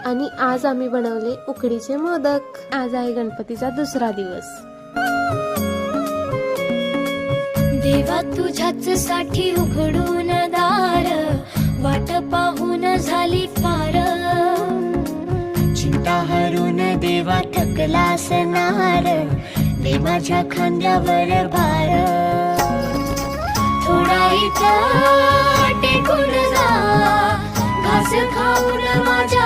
आणि आज आम्ही बनवले उकडीचे मोदक। आज आहे गणपतीचा दुसरा दिवस। देवा तुझ्याच साठी उघडून दार, वाट पाहून झाली फार। चिंता हरून देवा थकला असणार, दे माझ्या खांद्यावर भार। थोडा इथं टेकून जा, घास खाऊन माझ्या